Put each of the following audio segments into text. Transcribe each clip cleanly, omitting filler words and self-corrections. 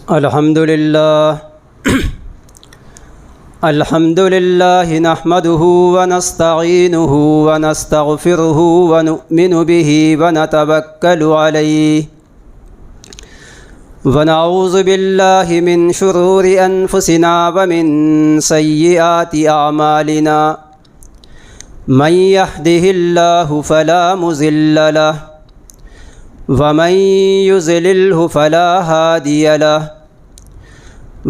الحمد لله نحمده ونستعينه ونستغفره ونؤمن به ونتوكل عليه ونعوذ بالله من شرور أنفسنا ومن سيئات أعمالنا من يهده الله فلا مضل له ومن يضلله فلا هادي له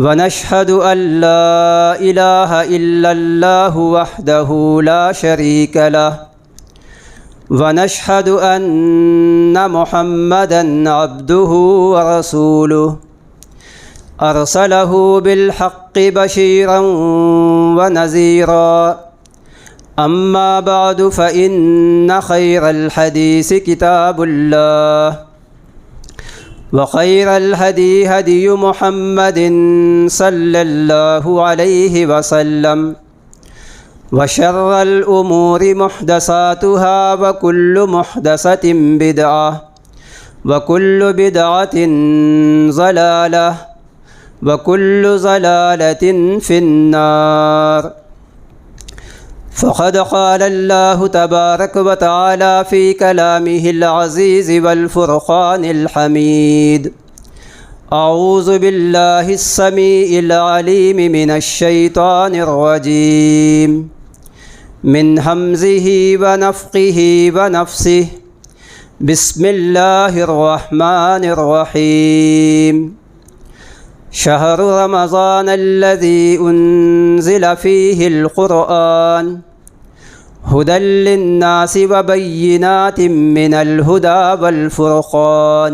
ونشهد أن لا إله إلا الله وحده لا شريك له ونشهد أن محمدًا عبده ورسوله أرسله بالحق بشيرا ونذيرا أما بعد فإن خير الحديث كتاب الله وخير الهدي هدي محمد صلى الله عليه وسلم وشر الأمور محدثاتها وكل محدثة بدعة وكل بدعة ضلالة وكل ضلالة في النار فقد قال الله تبارك وتعالى في كلامه العزيز والفرقان الحميد أعوذ بالله السميع العليم من الشيطان الرجيم من همزه ونفخه ونفسه بسم الله الرحمن الرحيم شهر رمضان الذي أنزل فيه القرآن هدى للناس وبينات من الهدى والفرقان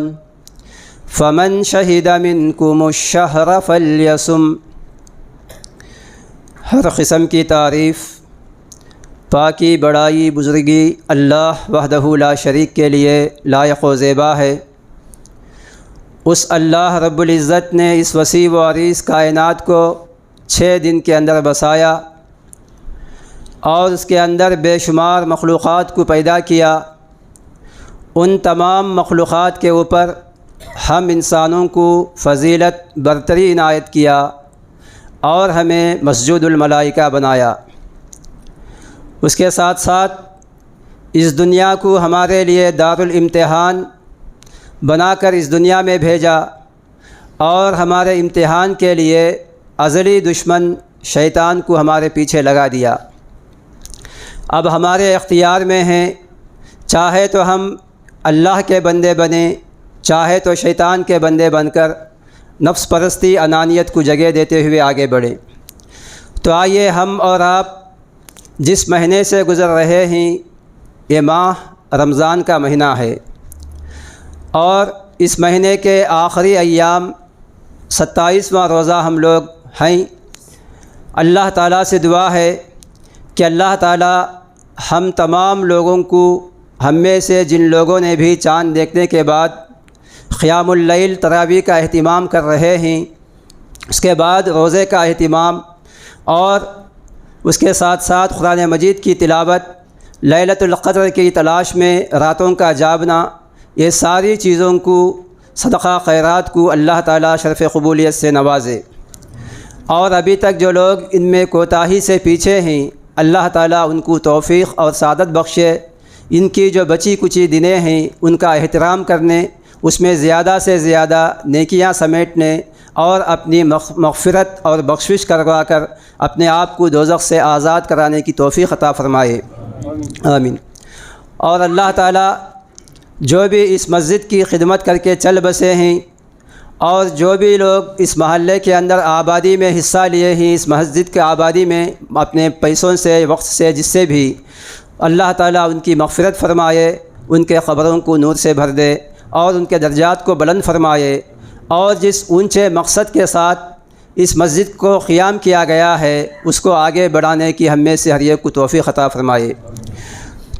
فمن شهد منكم الشهر فليصم۔ ہر قسم کی تعریف، پاکی، بڑائی، بزرگی اللہ وحدہ لا شریک کے لیے لائق و زیبا ہے۔ اس اللہ رب العزت نے اس وسیع و عریض کائنات کو 6 دن کے اندر بسایا اور اس کے اندر بے شمار مخلوقات کو پیدا کیا۔ ان تمام مخلوقات کے اوپر ہم انسانوں کو فضیلت برتری عنایت کیا اور ہمیں مسجود الملائکہ بنایا۔ اس کے ساتھ ساتھ اس دنیا کو ہمارے لیے دارالامتحان بنا کر اس دنیا میں بھیجا اور ہمارے امتحان کے لیے ازلی دشمن شیطان کو ہمارے پیچھے لگا دیا۔ اب ہمارے اختیار میں ہیں، چاہے تو ہم اللہ کے بندے بنیں، چاہے تو شیطان کے بندے بن کر نفس پرستی، انانیت کو جگہ دیتے ہوئے آگے بڑھیں۔ تو آئیے ہم اور آپ جس مہینے سے گزر رہے ہیں، یہ ماہ رمضان کا مہینہ ہے اور اس مہینے کے آخری ایام 27واں روزہ ہم لوگ ہیں۔ اللہ تعالیٰ سے دعا ہے کہ اللہ تعالیٰ ہم تمام لوگوں کو، ہم میں سے جن لوگوں نے بھی چاند دیکھنے کے بعد قیام اللیل تراویح کا اہتمام کر رہے ہیں، اس کے بعد روزے کا اہتمام اور اس کے ساتھ ساتھ قرآن مجید کی تلاوت، لیلۃ القدر کی تلاش میں راتوں کا جاگنا، یہ ساری چیزوں کو، صدقہ خیرات کو اللہ تعالیٰ شرف قبولیت سے نوازے۔ اور ابھی تک جو لوگ ان میں کوتاہی سے پیچھے ہیں، اللہ تعالیٰ ان کو توفیق اور سعادت بخشے۔ ان کی جو بچی کچی دنیں ہیں ان کا احترام کرنے، اس میں زیادہ سے زیادہ نیکیاں سمیٹنے اور اپنی مغفرت اور بخشش کروا کر اپنے آپ کو دوزخ سے آزاد کرانے کی توفیق عطا فرمائے، آمین۔ اور اللہ تعالیٰ جو بھی اس مسجد کی خدمت کر کے چل بسے ہیں اور جو بھی لوگ اس محلے کے اندر آبادی میں حصہ لیے ہیں، اس مسجد کے آبادی میں اپنے پیسوں سے، وقت سے، جس سے بھی، اللہ تعالیٰ ان کی مغفرت فرمائے، ان کے قبروں کو نور سے بھر دے اور ان کے درجات کو بلند فرمائے، اور جس اونچے مقصد کے ساتھ اس مسجد کو قیام کیا گیا ہے اس کو آگے بڑھانے کی ہم میں سے ہر ایک کو توفیق عطا فرمائے۔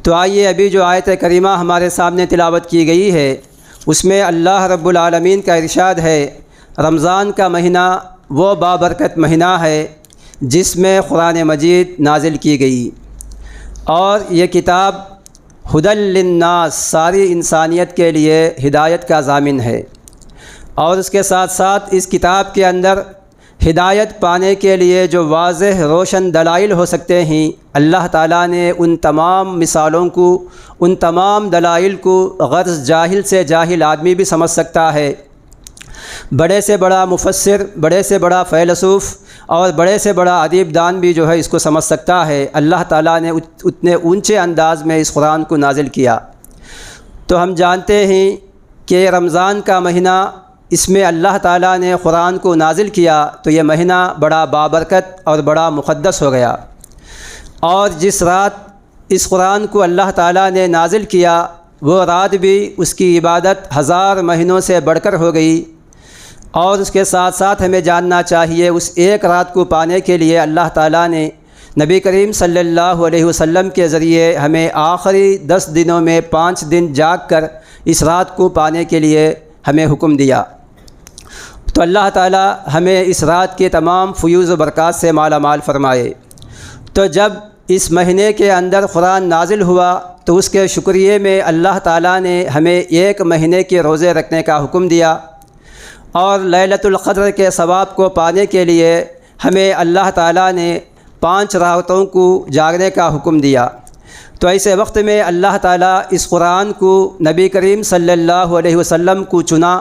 تو آئیے ابھی جو آیت کریمہ ہمارے سامنے تلاوت کی گئی ہے اس میں اللہ رب العالمین کا ارشاد ہے، رمضان کا مہینہ وہ بابرکت مہینہ ہے جس میں قرآن مجید نازل کی گئی، اور یہ کتاب ہدی للناس، ساری انسانیت کے لیے ہدایت کا ضامن ہے۔ اور اس کے ساتھ ساتھ اس کتاب کے اندر ہدایت پانے کے لیے جو واضح روشن دلائل ہو سکتے ہیں، اللہ تعالیٰ نے ان تمام مثالوں کو، ان تمام دلائل کو غرض جاہل سے جاہل آدمی بھی سمجھ سکتا ہے، بڑے سے بڑا مفسر، بڑے سے بڑا فیلسوف اور بڑے سے بڑا ادیب دان بھی جو ہے اس کو سمجھ سکتا ہے۔ اللہ تعالیٰ نے اتنے اونچے انداز میں اس قرآن کو نازل کیا۔ تو ہم جانتے ہیں کہ رمضان کا مہینہ، اس میں اللہ تعالیٰ نے قرآن کو نازل کیا تو یہ مہینہ بڑا بابرکت اور بڑا مقدس ہو گیا، اور جس رات اس قرآن کو اللہ تعالیٰ نے نازل کیا وہ رات بھی اس کی عبادت 1000 مہینوں سے بڑھ کر ہو گئی۔ اور اس کے ساتھ ساتھ ہمیں جاننا چاہیے اس ایک رات کو پانے کے لیے اللہ تعالیٰ نے نبی کریم صلی اللہ علیہ وسلم کے ذریعے ہمیں آخری 10 دنوں میں 5 دن جاگ کر اس رات کو پانے کے لیے ہمیں حکم دیا۔ تو اللہ تعالیٰ ہمیں اس رات کے تمام فیوز و برکات سے مالا مال فرمائے۔ تو جب اس مہینے کے اندر قرآن نازل ہوا تو اس کے شکریہ میں اللہ تعالیٰ نے ہمیں 1 مہینے کے روزے رکھنے کا حکم دیا، اور لیلۃ القدر کے ثواب کو پانے کے لیے ہمیں اللہ تعالیٰ نے 5 راتوں کو جاگنے کا حکم دیا۔ تو ایسے وقت میں اللہ تعالیٰ اس قرآن کو نبی کریم صلی اللہ علیہ وسلم کو چنا،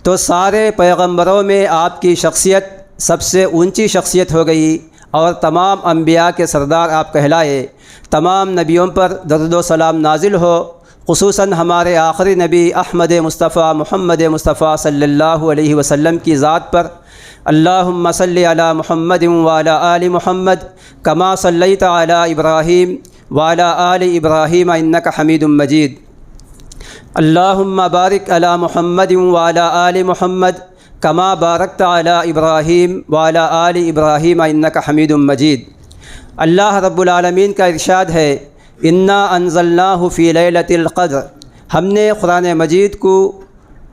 تو سارے پیغمبروں میں آپ کی شخصیت سب سے اونچی شخصیت ہو گئی، اور تمام انبیاء کے سردار آپ کہلائے۔ تمام نبیوں پر درود و سلام نازل ہو، خصوصاً ہمارے آخری نبی احمد مصطفیٰ محمد مصطفیٰ صلی اللہ علیہ وسلم کی ذات پر۔ اللہم صلی علی محمد وعلی آل محمد کما صلیت علی ابراہیم وعلی آل ابراہیم انک حمید مجید۔ اللہم بارک علی محمد وعلی آل محمد کما بارکت علی ابراہیم وعلی آل ابراہیم انک حمید مجید۔ اللہ رب العالمین کا ارشاد ہے، انا انزلناہ فی لیلۃ القدر، ہم نے قرآن مجید کو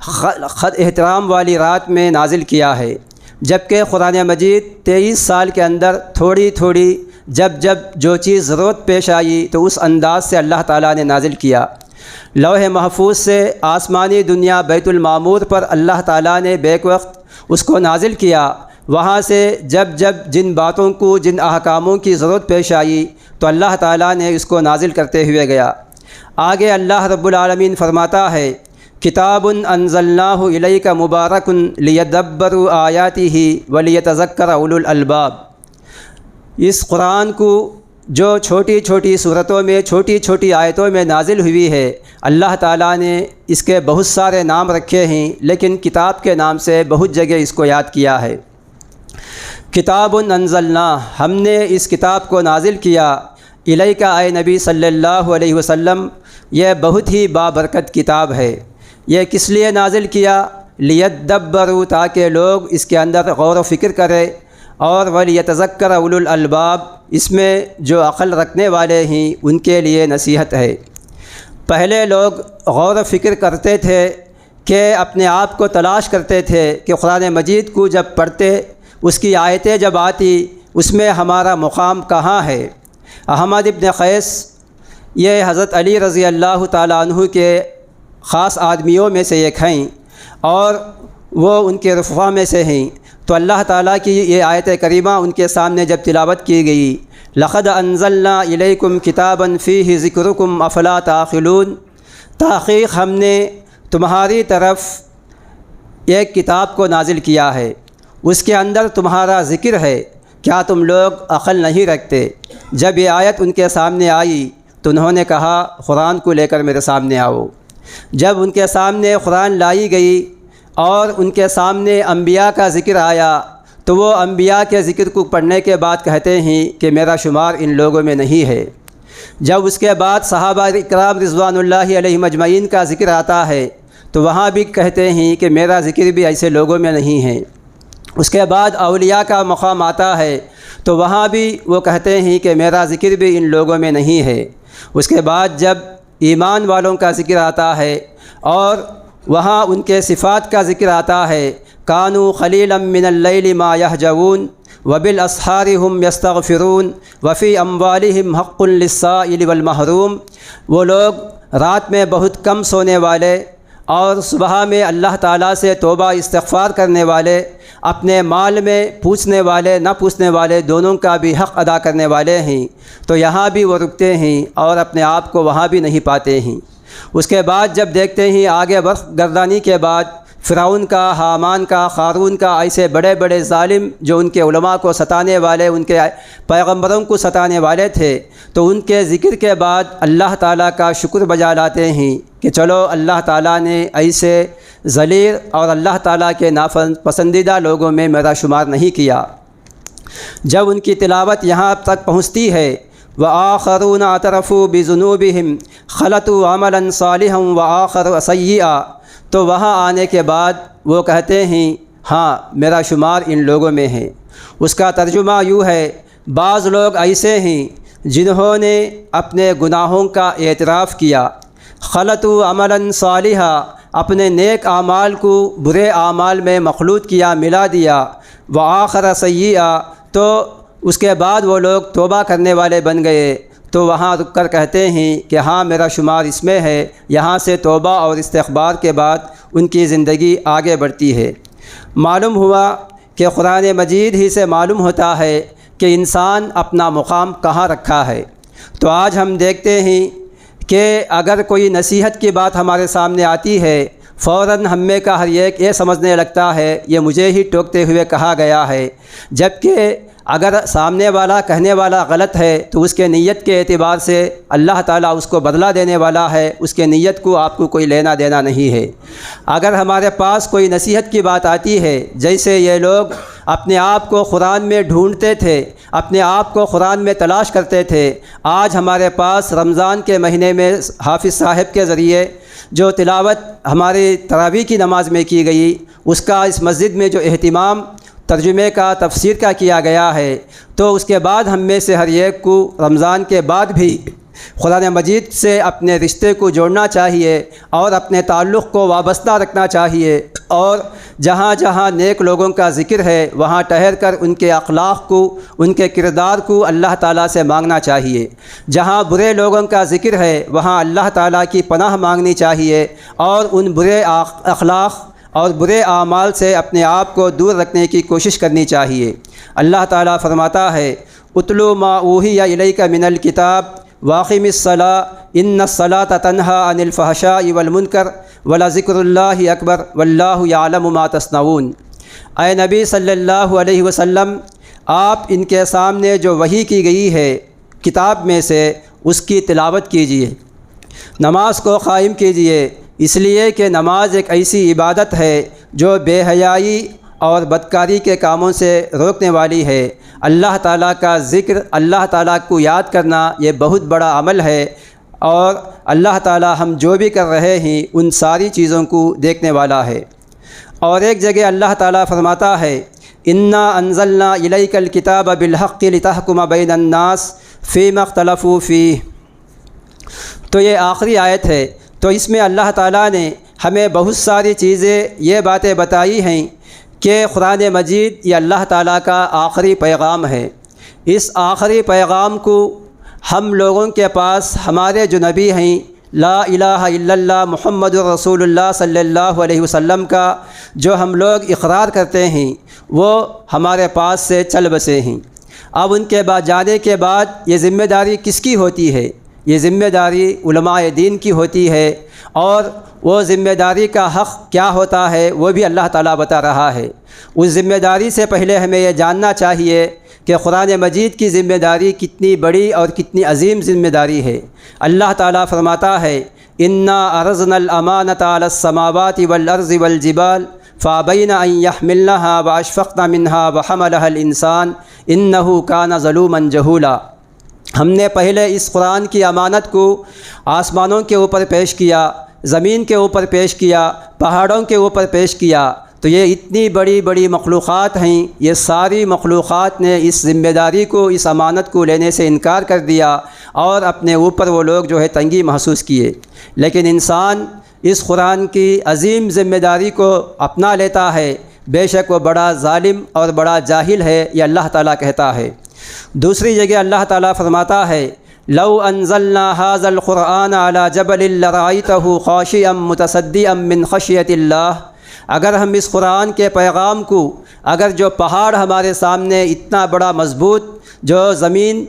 احترام والی رات میں نازل کیا ہے، جبکہ قرآن مجید 23 سال کے اندر تھوڑی تھوڑی جب جو چیز ضرورت پیش آئی تو اس انداز سے اللہ تعالیٰ نے نازل کیا۔ لوح محفوظ سے آسمانی دنیا بیت المعمور پر اللہ تعالیٰ نے بیک وقت اس کو نازل کیا، وہاں سے جب جن باتوں کو، جن احکاموں کی ضرورت پیش آئی تو اللہ تعالیٰ نے اس کو نازل کرتے ہوئے گیا۔ آگے اللہ رب العالمین فرماتا ہے، کتاب انزلناہ الیک مبارک لیدبروا آیاتہ ولیتذکر اولو الالباب۔ اس قرآن کو جو چھوٹی چھوٹی صورتوں میں، چھوٹی چھوٹی آیتوں میں نازل ہوئی ہے، اللہ تعالیٰ نے اس کے بہت سارے نام رکھے ہیں، لیکن کتاب کے نام سے بہت جگہ اس کو یاد کیا ہے۔ کتاب انزلنا، ہم نے اس کتاب کو نازل کیا، الیک اے نبی صلی اللہ علیہ وسلم، یہ بہت ہی بابرکت کتاب ہے۔ یہ کس لیے نازل کیا؟ لیدبروا، تاکہ لوگ اس کے اندر غور و فکر کریں، اور ولیتذکر اولو الالباب، اس میں جو عقل رکھنے والے ہیں ان کے لیے نصیحت ہے۔ پہلے لوگ غور و فکر کرتے تھے کہ اپنے آپ کو تلاش کرتے تھے کہ قرآن مجید کو جب پڑھتے، اس کی آیتیں جب آتی، اس میں ہمارا مقام کہاں ہے۔ احمد ابن قیس یہ حضرت علی رضی اللہ تعالیٰ عنہ کے خاص آدمیوں میں سے ایک ہیں، اور وہ ان کے رفقا میں سے ہیں۔ تو اللہ تعالیٰ کی یہ آیت کریمہ ان کے سامنے جب تلاوت کی گئی، لقد انزلنا الیکم کتابا فیہ ذکرکم افلا تعقلون، تحقیق ہم نے تمہاری طرف ایک کتاب کو نازل کیا ہے، اس کے اندر تمہارا ذکر ہے، کیا تم لوگ عقل نہیں رکھتے؟ جب یہ آیت ان کے سامنے آئی تو انہوں نے کہا قرآن کو لے کر میرے سامنے آؤ۔ جب ان کے سامنے قرآن لائی گئی اور ان کے سامنے انبیاء کا ذکر آیا تو وہ انبیاء کے ذکر کو پڑھنے کے بعد کہتے ہیں کہ میرا شمار ان لوگوں میں نہیں ہے۔ جب اس کے بعد صحابہ اکرام رضوان اللہ علیہم اجمعین کا ذکر آتا ہے تو وہاں بھی کہتے ہیں کہ میرا ذکر بھی ایسے لوگوں میں نہیں ہے۔ اس کے بعد اولیاء کا مقام آتا ہے تو وہاں بھی وہ کہتے ہیں کہ میرا ذکر بھی ان لوگوں میں نہیں ہے۔ اس کے بعد جب ایمان والوں کا ذکر آتا ہے اور وہاں ان کے صفات کا ذکر آتا ہے، کانوا قلیلا من اللیل ما یہجعون وبالاسحار هم یستغفرون وفی اموالہم حق للسائل والمحروم، وہ لوگ رات میں بہت کم سونے والے اور صبح میں اللہ تعالیٰ سے توبہ استغفار کرنے والے، اپنے مال میں پوچھنے والے نہ پوچھنے والے دونوں کا بھی حق ادا کرنے والے ہیں، تو یہاں بھی وہ رکتے ہیں اور اپنے آپ کو وہاں بھی نہیں پاتے ہیں۔ اس کے بعد جب دیکھتے ہیں آگے برف گردانی کے بعد فرعون کا، حامان کا، قارون کا، ایسے بڑے بڑے ظالم جو ان کے علماء کو ستانے والے، ان کے پیغمبروں کو ستانے والے تھے، تو ان کے ذکر کے بعد اللہ تعالیٰ کا شکر بجا لاتے ہیں کہ چلو اللہ تعالیٰ نے ایسے ذلیل اور اللہ تعالیٰ کے ناپسندیدہ لوگوں میں میرا شمار نہیں کیا۔ جب ان کی تلاوت یہاں تک پہنچتی ہے وَآخَرُونَ اعْتَرَفُوا بِذُنُوبِهِمْ خَلَطُوا عَمَلًا صَالِحًا وَآخَرَ سَيِّئًا، تو وہاں آنے کے بعد وہ کہتے ہیں ہاں میرا شمار ان لوگوں میں ہے۔ اس کا ترجمہ یوں ہے، بعض لوگ ایسے ہیں جنہوں نے اپنے گناہوں کا اعتراف کیا، خلطوا عملا صالحا، اپنے نیک اعمال کو برے اعمال میں مخلوط کیا، ملا دیا، وآخر سیئا، تو اس کے بعد وہ لوگ توبہ کرنے والے بن گئے، تو وہاں رک کر کہتے ہیں کہ ہاں میرا شمار اس میں ہے۔ یہاں سے توبہ اور استغفار کے بعد ان کی زندگی آگے بڑھتی ہے۔ معلوم ہوا کہ قرآن مجید ہی سے معلوم ہوتا ہے کہ انسان اپنا مقام کہاں رکھا ہے۔ تو آج ہم دیکھتے ہیں کہ اگر کوئی نصیحت کی بات ہمارے سامنے آتی ہے، فوراً ہم میں کا ہر ایک یہ سمجھنے لگتا ہے یہ مجھے ہی ٹوکتے ہوئے کہا گیا ہے، جبکہ اگر سامنے والا کہنے والا غلط ہے تو اس کے نیت کے اعتبار سے اللہ تعالیٰ اس کو بدلہ دینے والا ہے، اس کے نیت کو آپ کو کوئی لینا دینا نہیں ہے۔ اگر ہمارے پاس کوئی نصیحت کی بات آتی ہے، جیسے یہ لوگ اپنے آپ کو قرآن میں ڈھونڈتے تھے، اپنے آپ کو قرآن میں تلاش کرتے تھے، آج ہمارے پاس رمضان کے مہینے میں حافظ صاحب کے ذریعے جو تلاوت ہماری تراویح کی نماز میں کی گئی، اس کا اس مسجد میں جو اہتمام ترجمے کا، تفسیر کا کیا گیا ہے، تو اس کے بعد ہم میں سے ہر ایک کو رمضان کے بعد بھی قرآن مجید سے اپنے رشتے کو جوڑنا چاہیے اور اپنے تعلق کو وابستہ رکھنا چاہیے، اور جہاں جہاں نیک لوگوں کا ذکر ہے وہاں ٹھہر کر ان کے اخلاق کو، ان کے کردار کو اللہ تعالیٰ سے مانگنا چاہیے۔ جہاں برے لوگوں کا ذکر ہے وہاں اللہ تعالیٰ کی پناہ مانگنی چاہیے، اور ان برے اخلاق اور برے اعمال سے اپنے آپ کو دور رکھنے کی کوشش کرنی چاہیے۔ اللہ تعالیٰ فرماتا ہے اتلو ما اوحی الیک من الکتاب واقم الصلاۃ ان الصلاۃ تنہی عن الفحشاء والمنکر ولذکر اللہ اکبر واللہ یعلم ما تصنعون۔ اے نبی صلی اللہ علیہ وسلم، آپ ان کے سامنے جو وحی کی گئی ہے کتاب میں سے اس کی تلاوت کیجیے، نماز کو قائم کیجیے، اس لیے کہ نماز ایک ایسی عبادت ہے جو بے حیائی اور بدکاری کے کاموں سے روکنے والی ہے۔ اللہ تعالیٰ کا ذکر، اللہ تعالیٰ کو یاد کرنا یہ بہت بڑا عمل ہے، اور اللہ تعالیٰ ہم جو بھی کر رہے ہیں ان ساری چیزوں کو دیکھنے والا ہے۔ اور ایک جگہ اللہ تعالیٰ فرماتا ہے انا انزلنا الیک الکتاب بالحق لتحکم بین الناس فیما اختلفوا فیہ۔ تو یہ آخری آیت ہے، تو اس میں اللہ تعالیٰ نے ہمیں بہت ساری چیزیں، یہ باتیں بتائی ہیں کہ قرآن مجید یہ اللہ تعالیٰ کا آخری پیغام ہے۔ اس آخری پیغام کو ہم لوگوں کے پاس ہمارے جو نبی ہیں لا الہ الا اللہ محمد رسول اللہ صلی اللہ علیہ وسلم کا جو ہم لوگ اقرار کرتے ہیں وہ ہمارے پاس سے چل بسے ہیں۔ اب ان کے بعد جانے کے بعد یہ ذمہ داری کس کی ہوتی ہے؟ یہ ذمہ داری علماء دین کی ہوتی ہے، اور وہ ذمہ داری کا حق کیا ہوتا ہے وہ بھی اللہ تعالیٰ بتا رہا ہے۔ اس ذمہ داری سے پہلے ہمیں یہ جاننا چاہیے کہ قرآن مجید کی ذمہ داری کتنی بڑی اور کتنی عظیم ذمہ داری ہے۔ اللہ تعالیٰ فرماتا ہے انا عرضنا الامانۃ علی السماوات والارض والجبال فابین ان یحملنها واشفقن منها وحملها الانسان انه کان ظلوما جہولا۔ ہم نے پہلے اس قرآن کی امانت کو آسمانوں کے اوپر پیش کیا، زمین کے اوپر پیش کیا، پہاڑوں کے اوپر پیش کیا، تو یہ اتنی بڑی بڑی مخلوقات ہیں، یہ ساری مخلوقات نے اس ذمہ داری کو، اس امانت کو لینے سے انکار کر دیا، اور اپنے اوپر وہ لوگ جو ہے تنگی محسوس کیے۔ لیکن انسان اس قرآن کی عظیم ذمہ داری کو اپنا لیتا ہے، بے شک وہ بڑا ظالم اور بڑا جاہل ہے، یہ اللہ تعالیٰ کہتا ہے۔ دوسری جگہ اللہ تعالیٰ فرماتا ہے لو انزلنا هذا القرآن على جبل لرأيته خاشعا متصدعا من خشیۃ اللہ، اگر ہم اس قرآن کے پیغام کو، اگر جو پہاڑ ہمارے سامنے اتنا بڑا مضبوط، جو زمین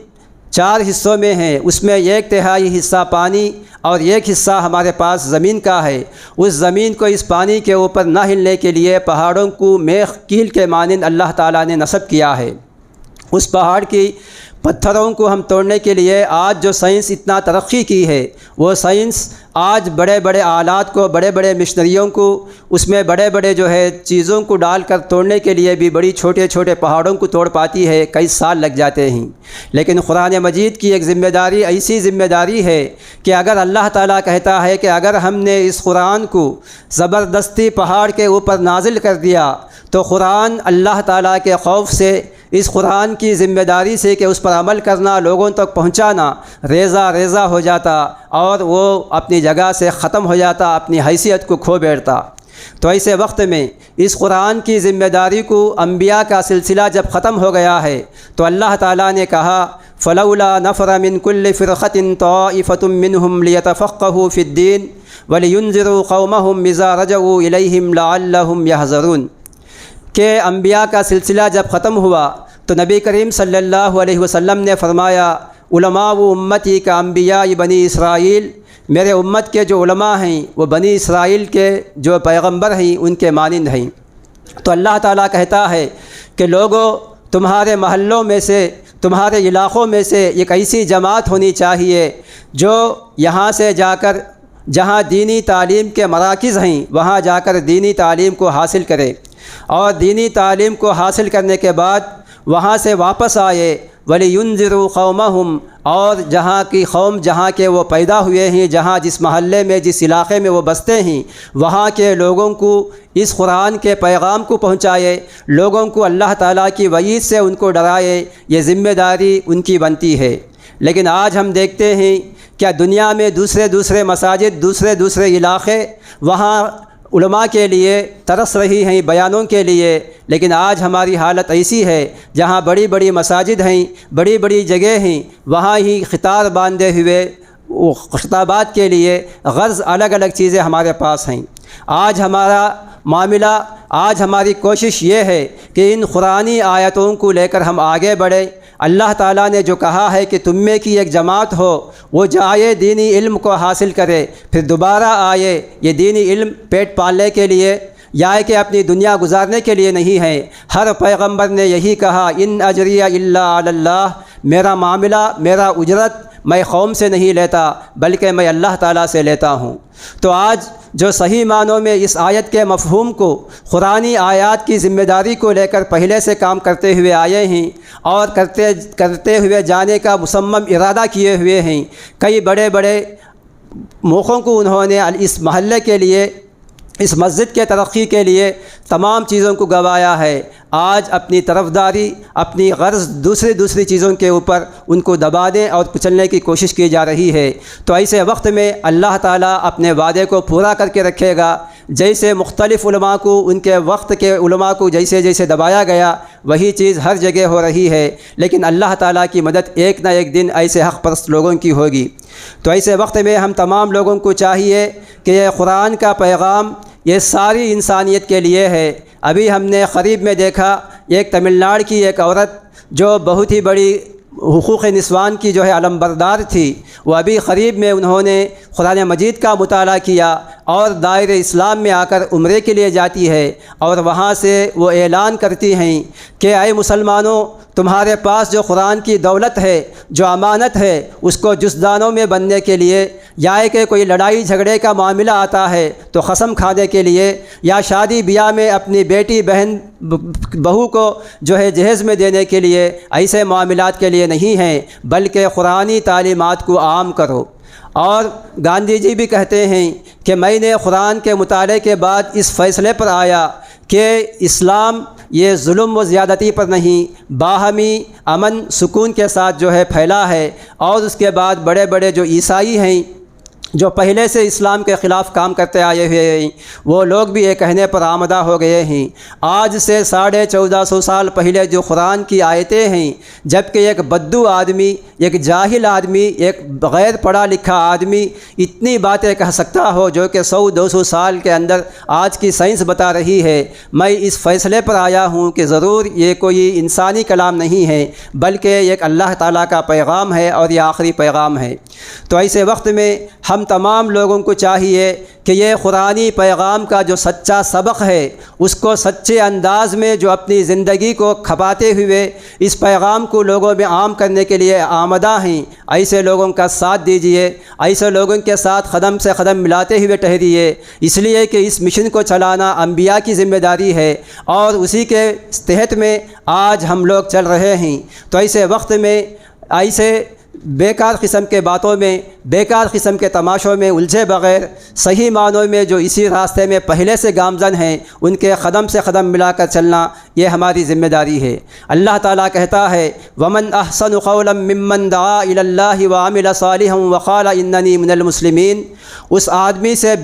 4 حصوں میں ہے، اس میں 1/3 حصہ پانی اور 1 حصہ ہمارے پاس زمین کا ہے، اس زمین کو اس پانی کے اوپر نہ ہلنے کے لیے پہاڑوں کو میخ کیل کے مانند اللہ تعالیٰ نے نصب کیا ہے، اس پہاڑ کی پتھروں کو ہم توڑنے کے لیے آج جو سائنس اتنا ترقی کی ہے، وہ سائنس آج بڑے بڑے آلات کو، بڑے بڑے مشنریوں کو، اس میں بڑے بڑے جو ہے چیزوں کو ڈال کر توڑنے کے لیے بھی بڑی چھوٹے چھوٹے پہاڑوں کو توڑ پاتی ہے، کئی سال لگ جاتے ہیں۔ لیکن قرآن مجید کی ایک ذمہ داری، ایسی ذمہ داری ہے کہ اگر اللہ تعالیٰ کہتا ہے کہ اگر ہم نے اس قرآن کو زبردستی پہاڑ کے اوپر نازل کر دیا، تو قرآن اللہ تعالیٰ کے خوف سے، اس قرآن کی ذمہ داری سے کہ اس پر عمل کرنا، لوگوں تک پہنچانا ریزہ ریزہ ہو جاتا اور وہ اپنی جگہ سے ختم ہو جاتا، اپنی حیثیت کو کھو بیٹھتا۔ تو ایسے وقت میں اس قرآن کی ذمہ داری کو، انبیاء کا سلسلہ جب ختم ہو گیا ہے، تو اللہ تعالیٰ نے کہا فلولا نفر من كل فرقة طائفة منهم ليتفقهوا في الدين ولينذروا قومهم إذا رجعوا إليهم لعلهم يحذرون، کہ انبیاء کا سلسلہ جب ختم ہوا تو نبی کریم صلی اللہ علیہ وسلم نے فرمایا علماء و امتی کا انبیاء بنی اسرائیل، میرے امت کے جو علماء ہیں وہ بنی اسرائیل کے جو پیغمبر ہیں ان کے مانند ہیں۔ تو اللہ تعالیٰ کہتا ہے کہ لوگوں، تمہارے محلوں میں سے، تمہارے علاقوں میں سے ایک ایسی جماعت ہونی چاہیے جو یہاں سے جا کر، جہاں دینی تعلیم کے مراکز ہیں وہاں جا کر دینی تعلیم کو حاصل کرے، اور دینی تعلیم کو حاصل کرنے کے بعد وہاں سے واپس آئے، وَلِيُنذِرُوا قَوْمَهُمْ، اور جہاں کی قوم، جہاں کے وہ پیدا ہوئے ہیں، جہاں جس محلے میں، جس علاقے میں وہ بستے ہیں، وہاں کے لوگوں کو اس قرآن کے پیغام کو پہنچائے، لوگوں کو اللہ تعالیٰ کی وعید سے ان کو ڈرائے، یہ ذمہ داری ان کی بنتی ہے۔ لیکن آج ہم دیکھتے ہیں کیا دنیا میں دوسرے مساجد، دوسرے علاقے، وہاں علماء کے لیے ترس رہی ہیں، بیانوں کے لیے، لیکن آج ہماری حالت ایسی ہے جہاں بڑی بڑی مساجد ہیں، بڑی بڑی جگہ ہیں، وہاں ہی خطار باندھے ہوئے خطابات کے لیے غرض الگ الگ چیزیں ہمارے پاس ہیں۔ آج ہمارا معاملہ، آج ہماری کوشش یہ ہے کہ ان قرآنی آیتوں کو لے کر ہم آگے بڑھیں۔ اللہ تعالیٰ نے جو کہا ہے کہ تم میں کی ایک جماعت ہو، وہ جائے دینی علم کو حاصل کرے، پھر دوبارہ آئے، یہ دینی علم پیٹ پالنے کے لیے یا کہ اپنی دنیا گزارنے کے لیے نہیں ہے۔ ہر پیغمبر نے یہی کہا ان اجریہ الا علی اللہ، میرا معاملہ، میرا اجرت میں قوم سے نہیں لیتا بلکہ میں اللہ تعالیٰ سے لیتا ہوں۔ تو آج جو صحیح معنوں میں اس آیت کے مفہوم کو، قرآنی آیات کی ذمہ داری کو لے کر پہلے سے کام کرتے ہوئے آئے ہیں اور کرتے ہوئے جانے کا مصمم ارادہ کیے ہوئے ہیں، کئی بڑے بڑے موقعوں کو انہوں نے اس محلے کے لیے، اس مسجد کے ترقی کے لیے تمام چیزوں کو گنوایا ہے۔ آج اپنی طرفداری، اپنی غرض دوسری چیزوں کے اوپر ان کو دبانے اور کچلنے کی کوشش کی جا رہی ہے۔ تو ایسے وقت میں اللہ تعالیٰ اپنے وعدے کو پورا کر کے رکھے گا۔ جیسے مختلف علماء کو، ان کے وقت کے علماء کو جیسے دبایا گیا، وہی چیز ہر جگہ ہو رہی ہے، لیکن اللہ تعالیٰ کی مدد ایک نہ ایک دن ایسے حق پرست لوگوں کی ہوگی۔ تو ایسے وقت میں ہم تمام لوگوں کو چاہیے کہ یہ قرآن کا پیغام یہ ساری انسانیت کے لیے ہے۔ ابھی ہم نے قریب میں دیکھا ایک تمل ناڈو کی ایک عورت جو بہت ہی بڑی حقوق نسوان کی جو ہے علمبردار تھی، وہ ابھی قریب میں انہوں نے قرآن مجید کا مطالعہ کیا اور دائرہ اسلام میں آ کر عمرے کے لیے جاتی ہے، اور وہاں سے وہ اعلان کرتی ہیں کہ اے مسلمانوں، تمہارے پاس جو قرآن کی دولت ہے، جو امانت ہے، اس کو جسدانوں میں بننے کے لیے، یا کہ کوئی لڑائی جھگڑے کا معاملہ آتا ہے تو قسم کھانے کے لیے، یا شادی بیاہ میں اپنی بیٹی بہن بہو کو جو ہے جہیز میں دینے کے لیے، ایسے معاملات کے لیے نہیں ہیں، بلکہ قرآنی تعلیمات کو عام کرو۔ اور گاندھی جی بھی کہتے ہیں کہ میں نے قرآن کے مطالعے کے بعد اس فیصلے پر آیا کہ اسلام یہ ظلم و زیادتی پر نہیں، باہمی امن سکون کے ساتھ جو ہے پھیلا ہے۔ اور اس کے بعد بڑے بڑے جو عیسائی ہیں جو پہلے سے اسلام کے خلاف کام کرتے آئے ہوئے ہیں وہ لوگ بھی یہ کہنے پر آمدہ ہو گئے ہیں آج سے 1450 سال پہلے جو قرآن کی آیتیں ہیں، جبکہ ایک بدو آدمی، ایک جاہل آدمی، ایک غیر پڑھا لکھا آدمی اتنی باتیں کہہ سکتا ہو جو کہ 100-200 سال کے اندر آج کی سائنس بتا رہی ہے، میں اس فیصلے پر آیا ہوں کہ ضرور یہ کوئی انسانی کلام نہیں ہے بلکہ ایک اللہ تعالیٰ کا پیغام ہے اور یہ آخری پیغام ہے۔ تو ایسے وقت میں ہم تمام لوگوں کو چاہیے کہ یہ قرآنی پیغام کا جو سچا سبق ہے اس کو سچے انداز میں جو اپنی زندگی کو کھپاتے ہوئے اس پیغام کو لوگوں میں عام کرنے کے لیے آمدہ ہیں، ایسے لوگوں کا ساتھ دیجیے، ایسے لوگوں کے ساتھ قدم سے قدم ملاتے ہوئے ٹھہریے، اس لیے کہ اس مشن کو چلانا انبیاء کی ذمہ داری ہے اور اسی کے تحت میں آج ہم لوگ چل رہے ہیں۔ تو ایسے وقت میں ایسے بیکار قسم کے باتوں میں، بیکار قسم کے تماشوں میں الجھے بغیر صحیح معنوں میں جو اسی راستے میں پہلے سے گامزن ہیں ان کے قدم سے قدم ملا کر چلنا یہ ہماری ذمہ داری ہے۔ اللہ تعالیٰ کہتا ہے وَمَنْ أَحْسَنُ قَوْلًا مِّمَّنْ دَعَا إِلَى اللَّهِ وَعَمِلَ صَالِحًا وَقَالَ إِنَّنِي مِنَ الْمُسْلِمِينَ، اس آدمی سے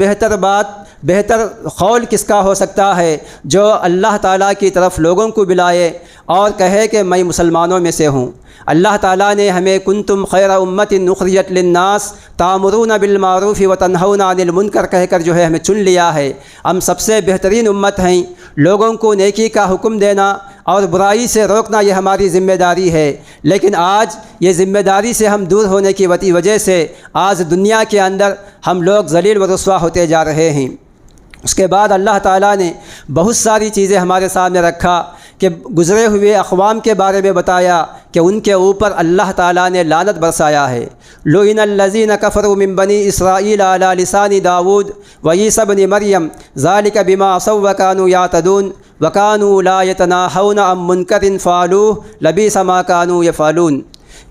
بہتر قول کس کا ہو سکتا ہے جو اللہ تعالیٰ کی طرف لوگوں کو بلائے اور کہے کہ میں مسلمانوں میں سے ہوں۔ اللہ تعالیٰ نے ہمیں کنتم خیر امت اخرجت للناس تأمرون بالمعروف وتنہون عن المنکر کہہ کر جو ہے ہمیں چن لیا ہے۔ ہم سب سے بہترین امت ہیں، لوگوں کو نیکی کا حکم دینا اور برائی سے روکنا یہ ہماری ذمہ داری ہے، لیکن آج یہ ذمہ داری سے ہم دور ہونے کی وجہ سے آج دنیا کے اندر ہم لوگ ذلیل و رسوا ہوتے جا رہے ہیں۔ اس کے بعد اللہ تعالیٰ نے بہت ساری چیزیں ہمارے سامنے رکھا کہ گزرے ہوئے اقوام کے بارے میں بتایا کہ ان کے اوپر اللہ تعالیٰ نے لعنت برسایا ہے۔ لُعِنَ الَّذِينَ كَفَرُوا مِن بَنِي إِسْرَائِيلَ عَلَى لِسَانِ داود وعیسی ابن مریم ذَلِكَ بِمَا عَصَوا وَكَانُوا يَعْتَدُونَ وَكَانُوا لَا يَتَنَاهَوْنَ عَن مُنكَرٍ فَعَلُوهُ لَبِئْسَ مَا كَانُوا يَفْعَلُونَ،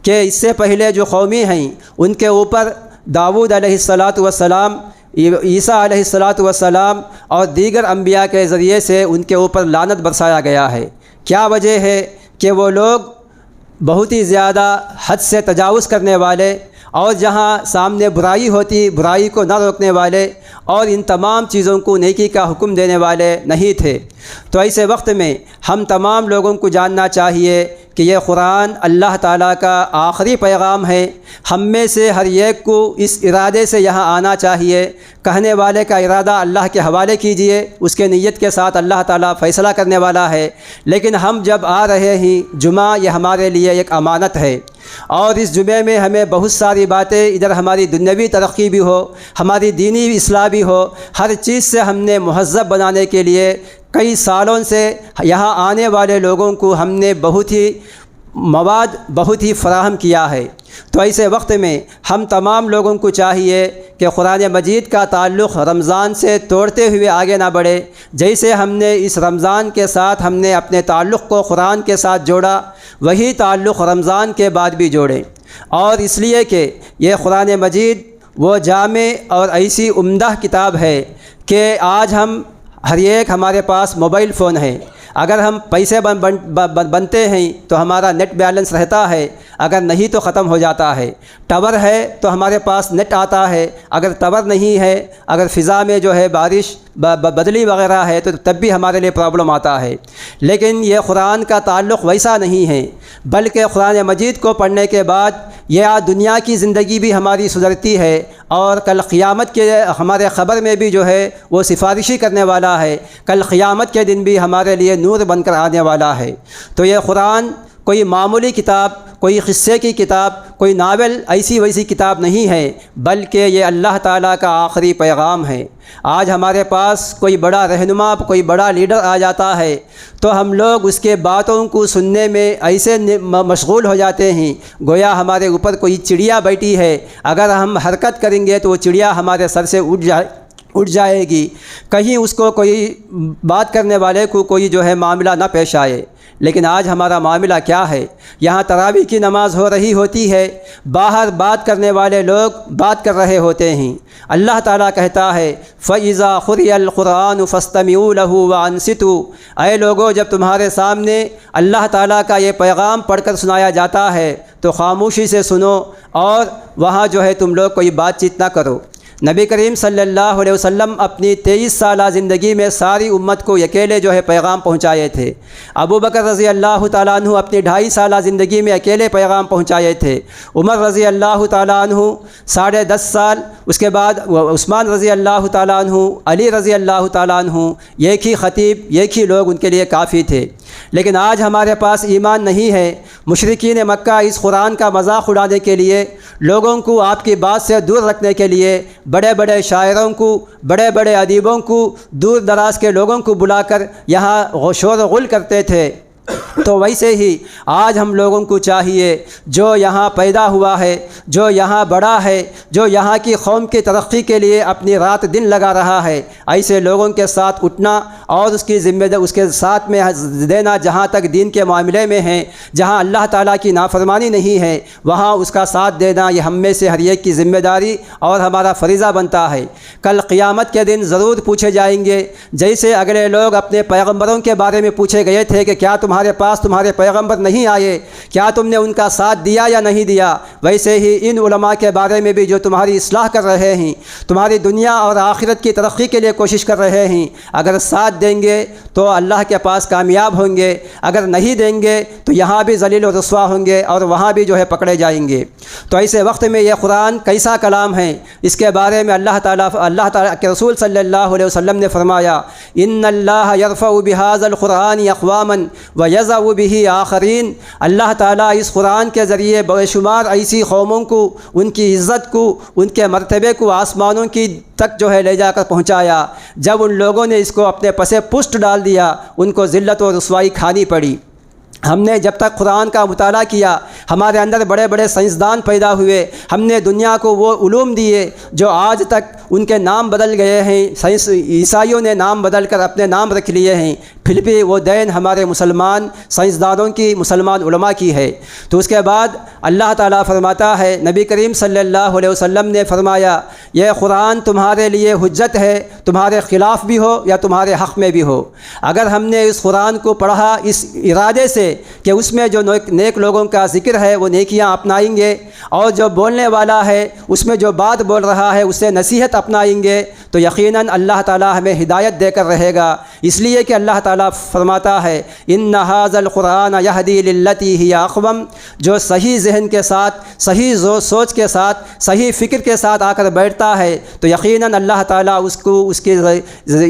کہ اس سے پہلے جو قومی ہیں ان کے اوپر داود علیہ السلام، عیسیٰ علیہ السلام اور دیگر انبیاء کے ذریعے سے ان کے اوپر لعنت برسایا گیا ہے۔ کیا وجہ ہے کہ وہ لوگ بہت ہی زیادہ حد سے تجاوز کرنے والے اور جہاں سامنے برائی ہوتی برائی کو نہ روکنے والے اور ان تمام چیزوں کو نیکی کا حکم دینے والے نہیں تھے۔ تو ایسے وقت میں ہم تمام لوگوں کو جاننا چاہیے کہ یہ قرآن اللہ تعالیٰ کا آخری پیغام ہے۔ ہم میں سے ہر ایک کو اس ارادے سے یہاں آنا چاہیے، کہنے والے کا ارادہ اللہ کے حوالے کیجئے، اس کے نیت کے ساتھ اللہ تعالیٰ فیصلہ کرنے والا ہے۔ لیکن ہم جب آ رہے ہیں جمعہ یہ ہمارے لیے ایک امانت ہے، اور اس جمعے میں ہمیں بہت ساری باتیں، ادھر ہماری دنیاوی ترقی بھی ہو، ہماری دینی اصلاح بھی ہو، ہر چیز سے ہم نے مہذب بنانے کے لیے کئی سالوں سے یہاں آنے والے لوگوں کو ہم نے بہت ہی فراہم کیا ہے۔ تو ایسے وقت میں ہم تمام لوگوں کو چاہیے کہ قرآن مجید کا تعلق رمضان سے توڑتے ہوئے آگے نہ بڑھے۔ جیسے ہم نے اس رمضان کے ساتھ ہم نے اپنے تعلق کو قرآن کے ساتھ جوڑا، وہی تعلق رمضان کے بعد بھی جوڑیں، اور اس لیے کہ یہ قرآن مجید وہ جامع اور ایسی عمدہ کتاب ہے کہ آج ہم ہر ایک ہمارے پاس موبائل فون ہے، اگر ہم پیسے بنتے ہیں تو ہمارا نیٹ بیلنس رہتا ہے، اگر نہیں تو ختم ہو جاتا ہے۔ ٹاور ہے تو ہمارے پاس نیٹ آتا ہے، اگر ٹاور نہیں ہے، اگر فضا میں جو ہے بارش بدلی وغیرہ ہے تو تب بھی ہمارے لیے پرابلم آتا ہے۔ لیکن یہ قرآن کا تعلق ویسا نہیں ہے، بلکہ قرآن مجید کو پڑھنے کے بعد یہ دنیا کی زندگی بھی ہماری سدھرتی ہے، اور کل قیامت کے ہمارے خبر میں بھی جو ہے وہ سفارشی کرنے والا ہے، کل قیامت کے دن بھی ہمارے لیے نور بن کر آنے والا ہے۔ تو یہ قرآن کوئی معمولی کتاب، کوئی قصے کی کتاب، کوئی ناول ایسی ویسی کتاب نہیں ہے، بلکہ یہ اللہ تعالیٰ کا آخری پیغام ہے۔ آج ہمارے پاس کوئی بڑا رہنما، کوئی بڑا لیڈر آ جاتا ہے تو ہم لوگ اس کے باتوں کو سننے میں ایسے مشغول ہو جاتے ہیں گویا ہمارے اوپر کوئی چڑیا بیٹھی ہے، اگر ہم حرکت کریں گے تو وہ چڑیا ہمارے سر سے اٹھ جائے گی، کہیں اس کو کوئی بات کرنے والے کو کوئی جو ہے معاملہ نہ پیش آئے۔ لیکن آج ہمارا معاملہ کیا ہے؟ یہاں تراویح کی نماز ہو رہی ہوتی ہے، باہر بات کرنے والے لوگ بات کر رہے ہوتے ہیں۔ اللہ تعالیٰ کہتا ہے فَإِذَا قُرِئَ الْقُرْآنُ فَاسْتَمِعُوا لَهُ وَأَنصِتُوا، اے لوگو جب تمہارے سامنے اللہ تعالیٰ کا یہ پیغام پڑھ کر سنایا جاتا ہے تو خاموشی سے سنو اور وہاں جو ہے تم لوگ کوئی بات چیت نہ کرو۔ نبی کریم صلی اللہ علیہ وسلم اپنی 23 سالہ زندگی میں ساری امت کو اکیلے جو ہے پیغام پہنچائے تھے۔ ابو بکر رضی اللہ تعالیٰ عنہ اپنی 2.5 سالہ زندگی میں اکیلے پیغام پہنچائے تھے۔ عمر رضی اللہ تعالیٰ عنہ 10.5 سال، اس کے بعد عثمان رضی اللہ تعالیٰ عنہ، علی رضی اللہ تعالیٰ عنہ، ایک ہی خطیب، ایک ہی لوگ ان کے لیے کافی تھے۔ لیکن آج ہمارے پاس ایمان نہیں ہے۔ مشرکین مکہ اس قرآن کا مذاق اڑانے کے لیے، لوگوں کو آپ کی بات سے دور رکھنے کے لیے بڑے بڑے شاعروں کو، بڑے بڑے ادیبوں کو، دور دراز کے لوگوں کو بلا کر یہاں شور و غل کرتے تھے۔ تو ویسے ہی آج ہم لوگوں کو چاہیے، جو یہاں پیدا ہوا ہے، جو یہاں بڑا ہے، جو یہاں کی قوم کی ترقی کے لیے اپنی رات دن لگا رہا ہے، ایسے لوگوں کے ساتھ اٹھنا اور اس کی ذمہ داری اس کے ساتھ میں دینا، جہاں تک دین کے معاملے میں ہیں، جہاں اللہ تعالیٰ کی نافرمانی نہیں ہے، وہاں اس کا ساتھ دینا، یہ ہم میں سے ہر ایک کی ذمہ داری اور ہمارا فریضہ بنتا ہے۔ کل قیامت کے دن ضرور پوچھے جائیں گے، جیسے اگلے لوگ اپنے پیغمبروں کے بارے میں پوچھے گئے تھے کہ کیا تمہارے پاس تمہارے پیغمبر نہیں آئے، کیا تم نے ان کا ساتھ دیا یا نہیں دیا، ویسے ہی ان علماء کے بارے میں بھی جو تمہاری اصلاح کر رہے ہیں، تمہاری دنیا اور آخرت کی ترقی کے لیے کوشش کر رہے ہیں، اگر ساتھ دیں گے تو اللہ کے پاس کامیاب ہوں گے، اگر نہیں دیں گے تو یہاں بھی ذلیل و رسوا ہوں گے اور وہاں بھی جو ہے پکڑے جائیں گے۔ تو ایسے وقت میں یہ قرآن کیسا کلام ہے، اس کے بارے میں اللہ تعالیٰ کے رسول صلی اللہ علیہ وسلم نے فرمایا، ان اللہ یرفع بہذا القرآن اقواما ویضع بہ آخرین۔ اللہ تعالیٰ اس قرآن کے ذریعے بے شمار ایسی قوموں کو، ان کی عزت کو، ان کے مرتبے کو آسمانوں کی تک جو ہے لے جا کر پہنچایا۔ جب ان لوگوں نے اس کو اپنے پسے پشت ڈال دیا، ان کو ذلت و رسوائی کھانی پڑی۔ ہم نے جب تک قرآن کا مطالعہ کیا، ہمارے اندر بڑے بڑے سائنسدان پیدا ہوئے، ہم نے دنیا کو وہ علوم دیے جو آج تک ان کے نام بدل گئے ہیں، عیسائیوں نے نام بدل کر اپنے نام رکھ لیے ہیں، پھر بھی وہ دین ہمارے مسلمان سائنسدانوں کی، مسلمان علماء کی ہے۔ تو اس کے بعد اللہ تعالیٰ فرماتا ہے، نبی کریم صلی اللہ علیہ وسلم نے فرمایا، یہ قرآن تمہارے لیے حجت ہے، تمہارے خلاف بھی ہو یا تمہارے حق میں بھی ہو۔ اگر ہم نے اس قرآن کو پڑھا اس ارادے سے کہ اس میں جو نیک لوگوں کا ذکر ہے وہ نیکیاں اپنائیں گے، اور جو بولنے والا ہے اس میں جو بات بول رہا ہے اسے نصیحت اپنائیں گے، تو یقیناً اللہ تعالیٰ ہمیں ہدایت دے کر رہے گا۔ اس لیے کہ اللہ تعالیٰ فرماتا ہے، ان ھذا القرآن یہدی للتی ہی اقوم، جو صحیح ذہن کے ساتھ، صحیح سوچ کے ساتھ، صحیح فکر کے ساتھ آ کر بیٹھتا ہے تو یقیناً اللہ تعالیٰ اس کو اس کی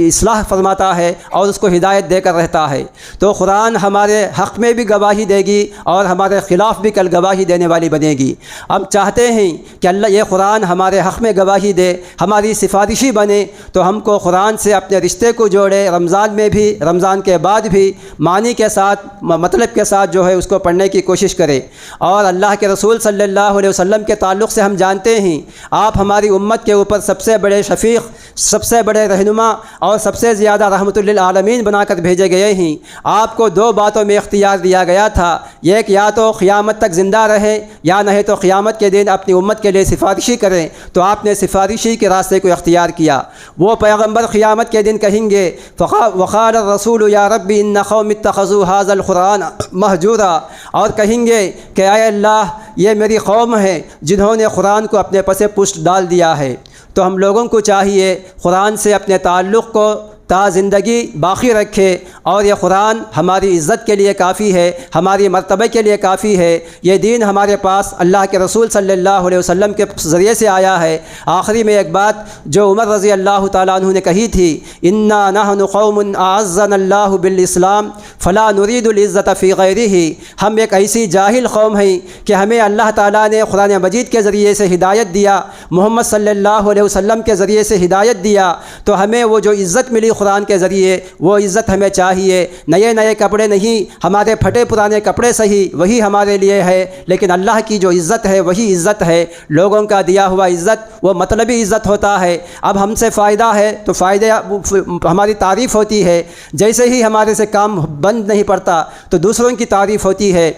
اصلاح فرماتا ہے اور اس کو ہدایت دے کر رہتا ہے۔ تو قرآن ہمارے حق میں بھی گواہی دے گی اور ہمارے خلاف بھی کل گواہی دینے والی بنے گی۔ ہم چاہتے ہیں کہ اللہ یہ قرآن ہمارے حق میں گواہی دے، ہماری سفارشی بنے، تو ہم کو قرآن سے اپنے رشتے کو جوڑے، رمضان میں بھی، رمضان کے بعد بھی معنی کے ساتھ، مطلب کے ساتھ جو ہے اس کو پڑھنے کی کوشش کرے۔ اور اللہ کے رسول صلی اللہ علیہ وسلم کے تعلق سے ہم جانتے ہیں، آپ ہماری امت کے اوپر سب سے بڑے شفیق، سب سے بڑے رہنما اور سب سے زیادہ رحمت للعالمین بنا کر بھیجے گئے ہیں۔ آپ کو 2 باتوں میں اختیار دیا گیا تھا، ایک یا تو قیامت تک زندہ رہیں یا نہیں تو قیامت کے دن اپنی امت کے لیے سفارشی کریں، تو آپ نے سفارشی کے راستے کو اختیار کیا۔ وہ پیغمبر قیامت کے دن کہیں گے، وقال الرسول یا رب ان قوم اتخذوا ھذا القرآن مہجورا، اور کہیں گے کہ اے اللہ یہ میری قوم ہے جنہوں نے قرآن کو اپنے پسے پشت ڈال دیا ہے۔ تو ہم لوگوں کو چاہیے قرآن سے اپنے تعلق کو تا زندگی باقی رکھے، اور یہ قرآن ہماری عزت کے لیے کافی ہے، ہماری مرتبہ کے لیے کافی ہے۔ یہ دین ہمارے پاس اللہ کے رسول صلی اللہ علیہ وسلم کے ذریعے سے آیا ہے۔ آخری میں ایک بات جو عمر رضی اللہ تعالیٰ عنہ نے کہی تھی، انا نحن قوم اعزنا اللہ بالاسلام فلا نريد العزت فی غیرہ، ہم ایک ایسی جاہل قوم ہیں کہ ہمیں اللہ تعالیٰ نے قرآن مجید کے ذریعے سے ہدایت دیا، محمد صلی اللہ علیہ وسلم کے ذریعے سے ہدایت دیا، تو ہمیں وہ جو عزت ملی قرآن کے ذریعے وہ عزت ہمیں چاہیے۔ نئے کپڑے نہیں، ہمارے پھٹے پرانے کپڑے صحیح وہی ہمارے لیے ہے، لیکن اللہ کی جو عزت ہے وہی عزت ہے۔ لوگوں کا دیا ہوا عزت وہ مطلبی عزت ہوتا ہے۔ اب ہم سے فائدہ ہے تو فائدہ ہماری تعریف ہوتی ہے، جیسے ہی ہمارے سے کام بند نہیں پڑتا تو دوسروں کی تعریف ہوتی ہے۔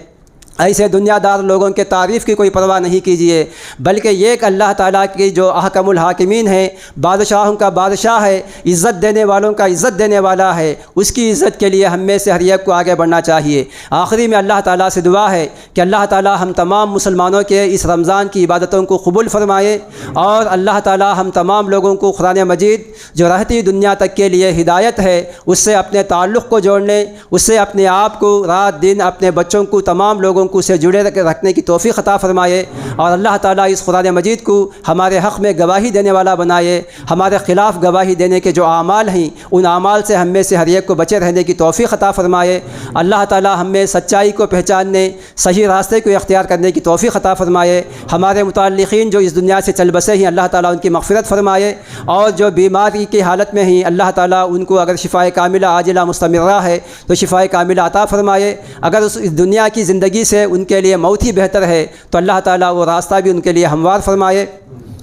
ایسے دنیا دار لوگوں کے تعریف کی کوئی پرواہ نہیں کیجیے، بلکہ یہ ایک اللہ تعالیٰ کی جو احکم الحاکمین ہے، بادشاہوں کا بادشاہ ہے، عزت دینے والوں کا عزت دینے والا ہے، اس کی عزت کے لیے ہم میں سے ہر ایک کو آگے بڑھنا چاہیے۔ آخری میں اللہ تعالیٰ سے دعا ہے کہ اللہ تعالیٰ ہم تمام مسلمانوں کے اس رمضان کی عبادتوں کو قبول فرمائے، اور اللہ تعالیٰ ہم تمام لوگوں کو قرآن مجید جو رہتی دنیا تک کے لیے ہدایت ہے اس سے اپنے تعلق کو جوڑنے، اس سے اپنے آپ کو رات دن اپنے بچوں کو تمام لوگوں کو سے جڑے رکھنے کی توفیق عطا فرمائے، اور اللہ تعالیٰ اس قرآن مجید کو ہمارے حق میں گواہی دینے والا بنائے، ہمارے خلاف گواہی دینے کے جو اعمال ہیں ان اعمال سے ہم میں سے ہر ایک کو بچے رہنے کی توفیق عطا فرمائے۔ اللہ تعالیٰ ہم میں سچائی کو پہچاننے، صحیح راستے کو اختیار کرنے کی توفیق عطا فرمائے۔ ہمارے متعلقین جو اس دنیا سے چل بسے ہیں اللہ تعالیٰ ان کی مغفرت فرمائے، اور جو بیماری کی حالت میں ہیں اللہ تعالیٰ ان کو اگر شفائے کاملہ عاجلہ مستمرہ ہے تو شفائے کاملہ عطا فرمائے، اگر اس دنیا کی زندگی سے ان کے لیے موت ہی بہتر ہے تو اللہ تعالیٰ وہ راستہ بھی ان کے لیے ہموار فرمائے۔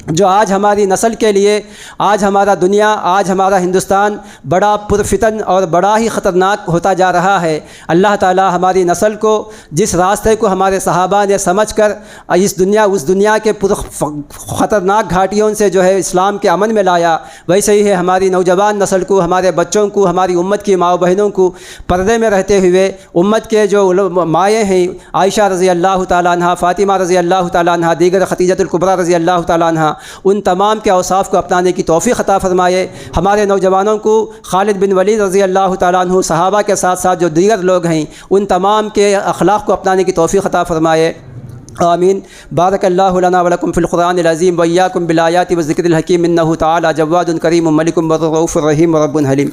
جو آج ہماری نسل کے لیے، آج ہمارا دنیا، آج ہمارا ہندوستان بڑا پرفتن اور بڑا ہی خطرناک ہوتا جا رہا ہے، اللہ تعالیٰ ہماری نسل کو جس راستے کو ہمارے صحابہ نے سمجھ کر اس دنیا کے خطرناک گھاٹیوں سے جو ہے اسلام کے امن میں لایا، ویسے ہی ہے ہماری نوجوان نسل کو، ہمارے بچوں کو، ہماری امت کی ماؤں بہنوں کو پردے میں رہتے ہوئے امت کے جو مائیں ہیں عائشہ رضی اللہ تعالیٰ عنہ، فاطمہ رضی اللہ تعالیٰ عنہ، دیگر خدیجہ الکبریٰ رضی اللہ تعالیٰ عنہ، ان تمام کے اوصاف کو اپنانے کی توفیق عطا فرمائے۔ ہمارے نوجوانوں کو خالد بن ولید رضی اللہ تعالیٰ عنہ، صحابہ کے ساتھ ساتھ جو دیگر لوگ ہیں ان تمام کے اخلاق کو اپنانے کی توفیق عطا فرمائے۔ آمین۔ بارک اللہ لنا ولکم فی القرآن العظیم وإیاکم بالآیات والذکر الحکیم، انہ تعالی جواد کریم ملک بر رؤوف رحیم رب حلیم۔